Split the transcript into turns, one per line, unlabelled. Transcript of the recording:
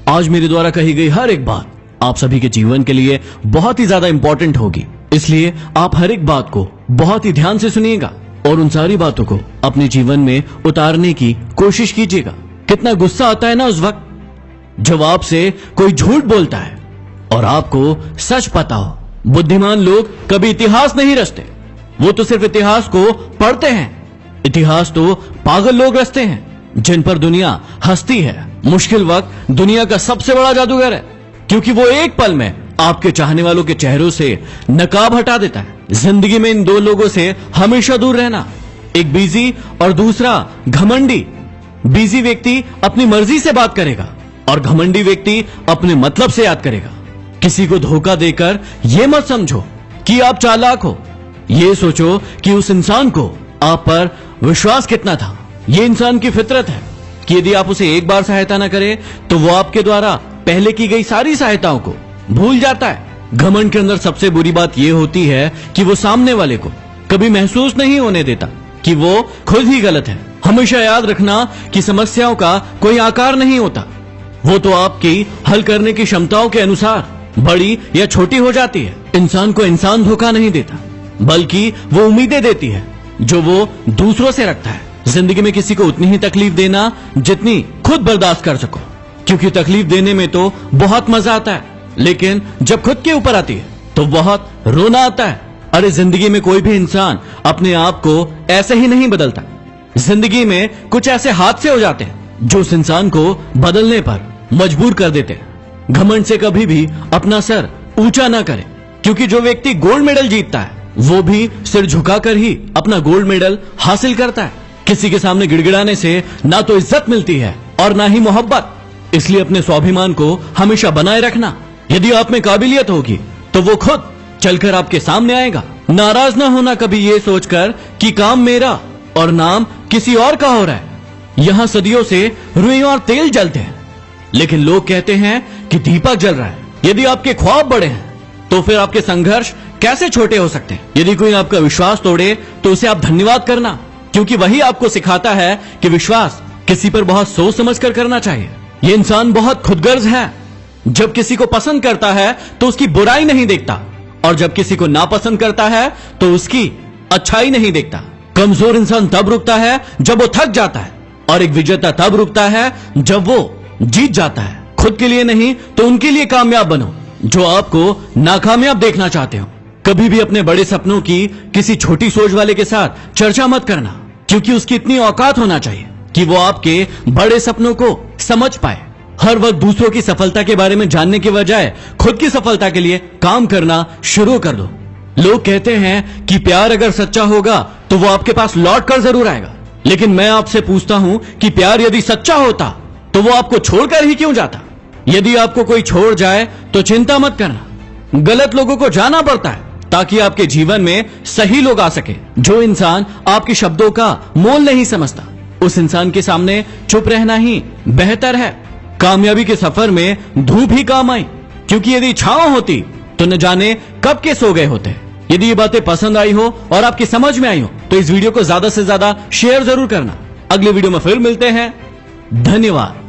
आज मेरे द्वारा कही गई हर एक बात आप सभी के जीवन के लिए बहुत ही ज्यादा इंपॉर्टेंट होगी, इसलिए आप हर एक बात को बहुत ही ध्यान से सुनिएगा और उन सारी बातों को अपने जीवन में उतारने की कोशिश कीजिएगा। कितना गुस्सा आता है ना उस वक्त जब आपसे कोई झूठ बोलता है और आपको सच पता हो। बुद्धिमान लोग कभी इतिहास नहीं रचते, वो तो सिर्फ इतिहास को पढ़ते हैं। इतिहास तो पागल लोग रचते हैं जिन पर दुनिया हंसती है। मुश्किल वक्त दुनिया का सबसे बड़ा जादूगर है, क्योंकि वो एक पल में आपके चाहने वालों के चेहरों से नकाब हटा देता है। जिंदगी में इन दो लोगों से हमेशा दूर रहना, एक बिजी और दूसरा घमंडी। बिजी व्यक्ति अपनी मर्जी से बात करेगा और घमंडी व्यक्ति अपने मतलब से याद करेगा। किसी को धोखा देकर यह मत समझो कि आप चालाक हो, ये सोचो कि उस इंसान को आप पर विश्वास कितना था। ये इंसान की फितरत है कि यदि आप उसे एक बार सहायता न करें तो वो आपके द्वारा पहले की गई सारी सहायताओं को भूल जाता है। घमंड के अंदर सबसे बुरी बात यह होती है कि वो सामने वाले को कभी महसूस नहीं होने देता कि वो खुद ही गलत है। हमेशा याद रखना कि समस्याओं का कोई आकार नहीं होता, वो तो आपकी हल करने की क्षमताओं के अनुसार बड़ी या छोटी हो जाती है। इंसान को इंसान धोखा नहीं देता, बल्कि वो उम्मीदें देती है जो वो दूसरों से रखता है। जिंदगी में किसी को उतनी ही तकलीफ देना जितनी खुद बर्दाश्त कर सको, क्योंकि तकलीफ देने में तो बहुत मजा आता है, लेकिन जब खुद के ऊपर आती है तो बहुत रोना आता है। अरे जिंदगी में कोई भी इंसान अपने आप को ऐसे ही नहीं बदलता। जिंदगी में कुछ ऐसे हादसे हो जाते हैं जो उस इंसान को बदलने पर मजबूर कर देते हैं। घमंड से कभी भी अपना सर ऊंचा ना करें, क्योंकि जो व्यक्ति गोल्ड मेडल जीतता है वो भी सिर झुकाकर ही अपना गोल्ड मेडल हासिल करता है। किसी के सामने गिड़गिड़ाने से ना तो इज्जत मिलती है और ना ही मोहब्बत, इसलिए अपने स्वाभिमान को हमेशा बनाए रखना। यदि आप में काबिलियत होगी तो वो खुद चलकर आपके सामने आएगा। नाराज ना होना कभी ये सोचकर कि काम मेरा और नाम किसी और का हो रहा है। यहां सदियों से रुई और तेल जलते हैं, लेकिन लोग कहते हैं कि दीपक जल रहा है। यदि आपके ख्वाब बड़े हैं तो फिर आपके संघर्ष कैसे छोटे हो सकते हैं। यदि कोई आपका विश्वास तोड़े तो उसे आप धन्यवाद करना, क्योंकि वही आपको सिखाता है कि विश्वास किसी पर बहुत सोच समझ कर करना चाहिए। ये इंसान बहुत खुदगर्ज है, जब किसी को पसंद करता है तो उसकी बुराई नहीं देखता, और जब किसी को नापसंद करता है तो उसकी अच्छाई नहीं देखता। कमजोर इंसान तब रुकता है जब वो थक जाता है, और एक विजेता तब रुकता है जब वो जीत जाता है। खुद के लिए नहीं तो उनके लिए कामयाब बनो जो आपको नाकामयाब देखना चाहते हो। कभी भी अपने बड़े सपनों की किसी छोटी सोच वाले के साथ चर्चा मत करना, क्योंकि उसकी इतनी औकात होना चाहिए कि वो आपके बड़े सपनों को समझ पाए। हर वक्त दूसरों की सफलता के बारे में जानने के बजाय खुद की सफलता के लिए काम करना शुरू कर दो। लोग कहते हैं कि प्यार अगर सच्चा होगा तो वो आपके पास लौट कर जरूर आएगा, लेकिन मैं आपसे पूछता हूं कि प्यार यदि सच्चा होता तो वो आपको छोड़कर ही क्यों जाता। यदि आपको कोई छोड़ जाए तो चिंता मत करना, गलत लोगों को जाना पड़ता है ताकि आपके जीवन में सही लोग आ सके। जो इंसान आपके शब्दों का मोल नहीं समझता, उस इंसान के सामने चुप रहना ही बेहतर है। कामयाबी के सफर में धूप ही काम आई, क्योंकि यदि छांव होती तो न जाने कब के सो गए होते। यदि ये बातें पसंद आई हो और आपकी समझ में आई हो तो इस वीडियो को ज्यादा से ज्यादा शेयर जरूर करना। अगले वीडियो में फिर मिलते हैं। धन्यवाद।